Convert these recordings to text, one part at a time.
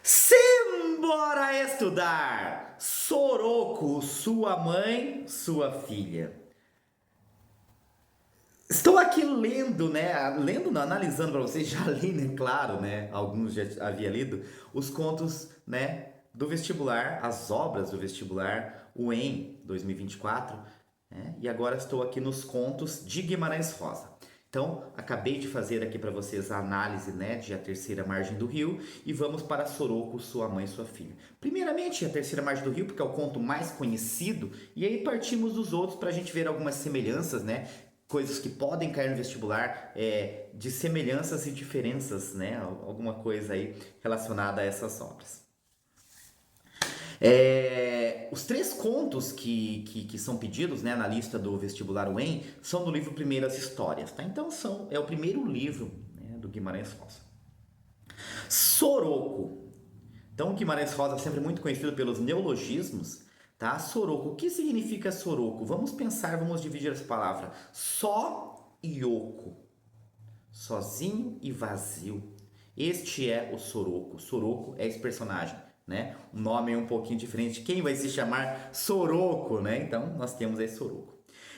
Simbora estudar! Soroco, sua mãe, sua filha. Estou aqui lendo, né? Lendo, não, analisando para vocês, já li, né? Claro, né? Alguns já havia lido os contos, né? Do vestibular, as obras do vestibular, o EM 2024, né? E agora estou aqui nos contos de Guimarães Rosa. Então, acabei de fazer aqui para vocês a análise, né, de A Terceira Margem do Rio e vamos para Soroco, Sua Mãe e Sua Filha. Primeiramente, A Terceira Margem do Rio, porque é o conto mais conhecido, e aí partimos dos outros para a gente ver algumas semelhanças, né, coisas que podem cair no vestibular, de semelhanças e diferenças, né, alguma coisa aí relacionada a essas obras. Os três contos que são pedidos, né, na lista do vestibular UEM são do livro Primeiras Histórias, tá? Então é o primeiro livro, né, do Guimarães Rosa. Soroco. Então, o Guimarães Rosa é sempre muito conhecido pelos neologismos, tá? Soroco. O que significa soroco? Vamos pensar, vamos dividir essa palavra. Só e oco. Sozinho e vazio. Este é o Soroco. Soroco é esse personagem, né? O nome é um pouquinho diferente. Quem vai se chamar Soroco, né? Então, nós temos aí Soroco.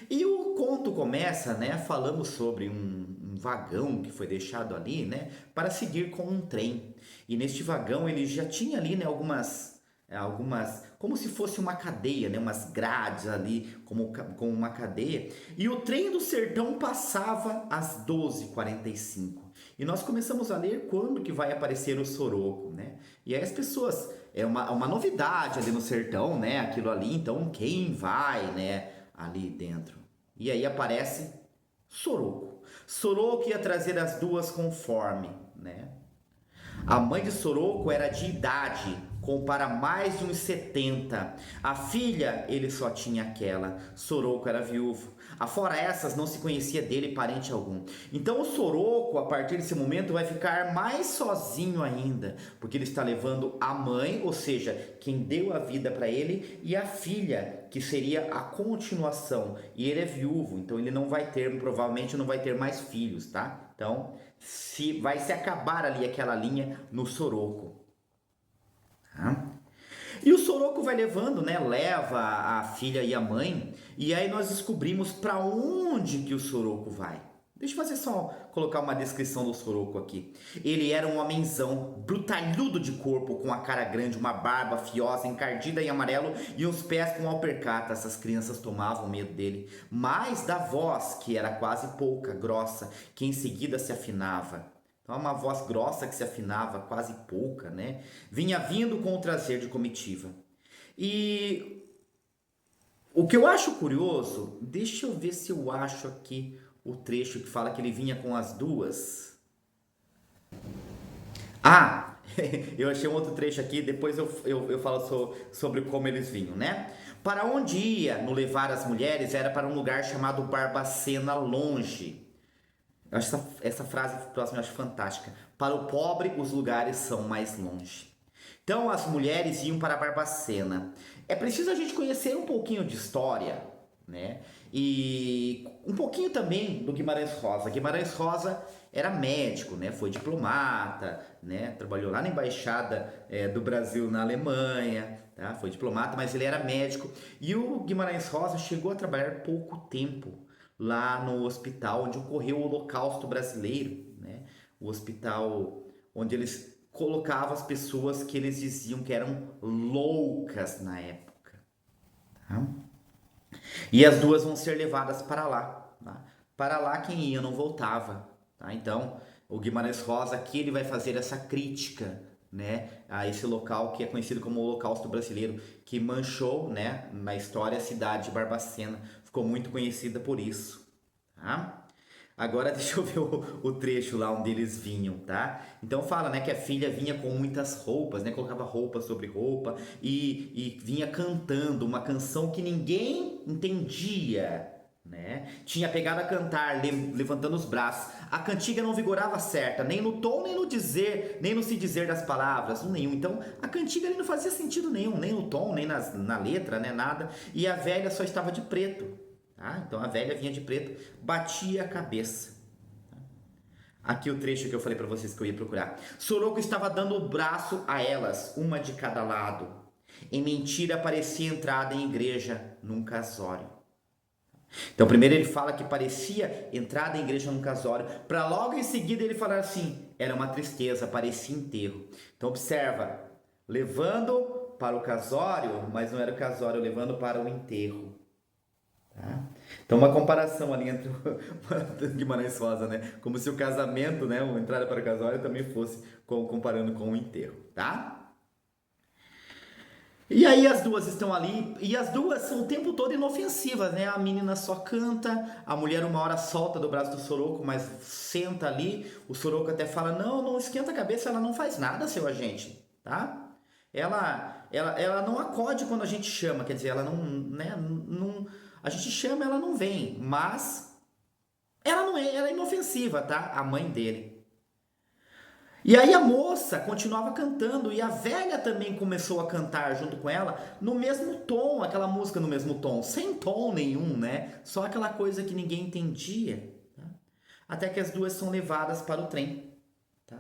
E o conto começa, né, falando sobre um vagão que foi deixado ali, né, para seguir com um trem. E neste vagão ele já tinha ali, né, algumas, como se fosse uma cadeia, né, umas grades ali, como uma cadeia. E o trem do sertão passava às 12h45. E nós começamos a ler quando que vai aparecer o Soroco, né? E aí as pessoas, é uma novidade ali no sertão, né, aquilo ali, então quem vai, né, ali dentro? E aí aparece Soroco. Soroco ia trazer as duas conforme, né? A mãe de Soroco era de idade, com para mais de uns 70. A filha, ele só tinha aquela. Soroco era viúvo. Afora essas, não se conhecia dele parente algum. Então o Soroco, a partir desse momento, vai ficar mais sozinho ainda, porque ele está levando a mãe, ou seja, quem deu a vida para ele, e a filha, que seria a continuação. E ele é viúvo, então ele não vai ter, provavelmente não vai ter mais filhos, tá? Então, vai se acabar ali aquela linha no Soroco. Tá? E o Soroco vai levando, né? Leva a filha e a mãe. E aí nós descobrimos para onde que o Soroco vai. Deixa eu fazer só colocar uma descrição do Soroco aqui. Ele era um homenzão, brutalhudo de corpo, com a cara grande, uma barba fiosa, encardida em amarelo e os pés com alpercata. Essas crianças tomavam medo dele. Mas da voz, que era quase pouca, grossa, que em seguida se afinava. Então, uma voz grossa que se afinava, quase pouca, né? Vinha vindo com o trazer de comitiva. E o que eu acho curioso, deixa eu ver se eu acho aqui o trecho que fala que ele vinha com as duas. Ah, eu achei um outro trecho aqui, depois eu falo sobre como eles vinham, né? Para onde ia no levar as mulheres era para um lugar chamado Barbacena longe. Eu acho essa frase próxima eu acho fantástica. Para o pobre, os lugares são mais longe. Então as mulheres iam para Barbacena. É preciso a gente conhecer um pouquinho de história, né? E um pouquinho também do Guimarães Rosa. Guimarães Rosa era médico, né? Foi diplomata, né? Trabalhou lá na embaixada do Brasil na Alemanha, tá? Foi diplomata, mas ele era médico. E o Guimarães Rosa chegou a trabalhar pouco tempo lá no hospital onde ocorreu o Holocausto Brasileiro, né? O hospital onde eles colocavam as pessoas que eles diziam que eram loucas na época. Tá? E as duas vão ser levadas para lá. Tá? Para lá quem ia não voltava. Tá? Então, o Guimarães Rosa aqui ele vai fazer essa crítica, né, a esse local que é conhecido como Holocausto Brasileiro, que manchou, né, na história a cidade de Barbacena. Ficou muito conhecida por isso. Tá? Agora deixa eu ver o trecho lá onde eles vinham, tá? Então fala, né, que a filha vinha com muitas roupas, né? Colocava roupa sobre roupa e vinha cantando uma canção que ninguém entendia, né? Tinha pegado a cantar, levantando os braços. A cantiga não vigorava certa, nem no tom, nem no dizer, nem no se dizer das palavras, nenhum. Então a cantiga ali não fazia sentido nenhum, nem no tom, nem na letra, né? Nada. E a velha só estava de preto. Tá? Então a velha vinha de preto, batia a cabeça. Tá? Aqui o trecho que eu falei para vocês que eu ia procurar. Soroco estava dando o braço a elas, uma de cada lado. Em mentira parecia entrada em igreja num casório. Então primeiro ele fala que parecia entrada em igreja num casório, para logo em seguida ele falar assim, era uma tristeza, parecia enterro. Então observa, levando para o casório, mas não era o casório, levando para o enterro. Tá? Então uma comparação ali entre o Guimarães Rosa, né? Como se o casamento, né, a entrada para o casório também fosse comparando com o enterro, tá? E aí as duas estão ali, e as duas são o tempo todo inofensivas, né? A menina só canta, a mulher uma hora solta do braço do Soroco, mas senta ali, o Soroco até fala, não esquenta a cabeça, ela não faz nada, seu agente, tá? Ela não acode quando a gente chama, quer dizer, ela não, né, não, a gente chama, ela não vem, mas ela não é, ela é inofensiva, tá? A mãe dele. E aí a moça continuava cantando e a velha também começou a cantar junto com ela no mesmo tom, aquela música no mesmo tom, sem tom nenhum, né? Só aquela coisa que ninguém entendia, tá? Até que as duas são levadas para o trem, tá?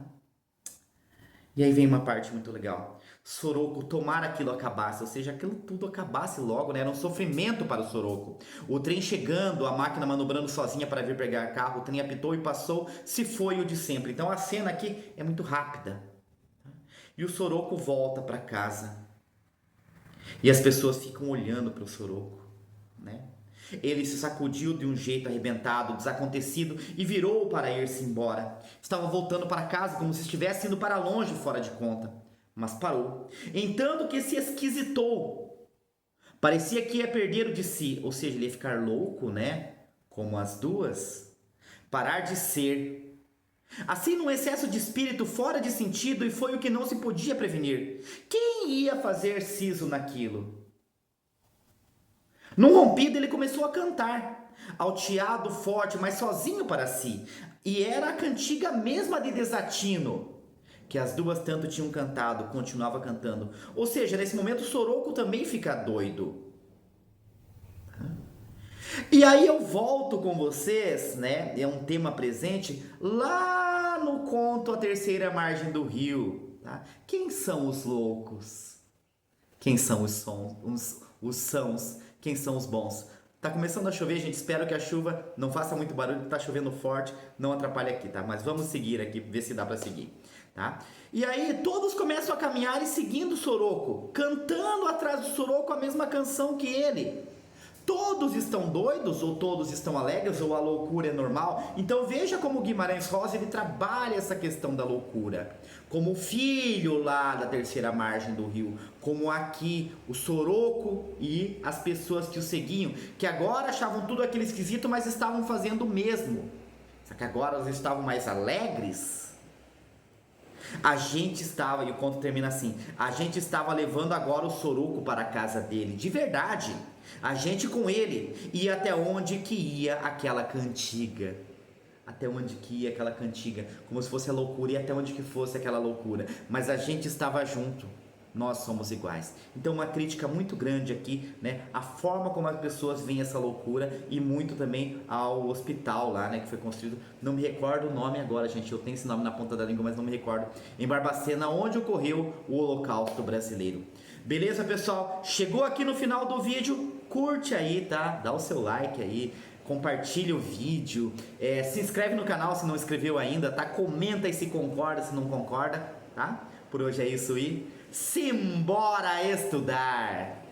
E aí vem uma parte muito legal. Soroco, tomara aquilo acabasse, ou seja, aquilo tudo acabasse logo, né? Era um sofrimento para o Soroco. O trem chegando, a máquina manobrando sozinha para vir pegar carro, o trem apitou e passou, se foi o de sempre. Então a cena aqui é muito rápida. E o Soroco volta para casa. E as pessoas ficam olhando para o Soroco, né? Ele se sacudiu de um jeito arrebentado, desacontecido e virou para ir-se embora. Estava voltando para casa como se estivesse indo para longe fora de conta. Mas parou. Entanto que se esquisitou. Parecia que ia perder o de si, ou seja, ele ia ficar louco, né? Como as duas. Parar de ser. Assim, num excesso de espírito fora de sentido, e foi o que não se podia prevenir. Quem ia fazer siso naquilo? Num rompido ele começou a cantar, alteado, forte, mas sozinho para si. E era a cantiga mesma de desatino, que as duas tanto tinham cantado, continuava cantando. Ou seja, nesse momento o Soroco também fica doido. E aí eu volto com vocês, né? É um tema presente lá no conto A Terceira Margem do Rio. Tá? Quem são os loucos? Quem são os sons, os sãos? Quem são os bons? Tá começando a chover, gente. Espero que a chuva não faça muito barulho. Tá chovendo forte, não atrapalhe aqui, tá? Mas vamos seguir aqui, ver se dá para seguir, tá? E aí todos começam a caminhar e seguindo o Soroco, cantando atrás do Soroco a mesma canção que ele. Todos estão doidos ou todos estão alegres ou a loucura é normal? Então veja como Guimarães Rosa ele trabalha essa questão da loucura. Como o filho lá da Terceira Margem do Rio, como aqui o Soroco e as pessoas que o seguiam, que agora achavam tudo aquilo esquisito, mas estavam fazendo o mesmo. Só que agora eles estavam mais alegres. A gente estava, e o conto termina assim, a gente estava levando agora o Soroco para a casa dele, de verdade. A gente com ele ia até onde que ia aquela cantiga. Até onde que ia aquela cantiga. Como se fosse a loucura e até onde que fosse aquela loucura. Mas a gente estava junto. Nós somos iguais. Então uma crítica muito grande aqui, né? A forma como as pessoas veem essa loucura e muito também ao hospital lá, né? Que foi construído. Não me recordo o nome agora, gente. Eu tenho esse nome na ponta da língua, mas não me recordo. Em Barbacena, onde ocorreu o Holocausto brasileiro. Beleza, pessoal? Chegou aqui no final do vídeo. Curte aí, tá? Dá o seu like aí. Compartilha o vídeo. Se inscreve no canal se não inscreveu ainda, tá? Comenta aí se concorda, se não concorda, tá? Por hoje é isso e simbora estudar!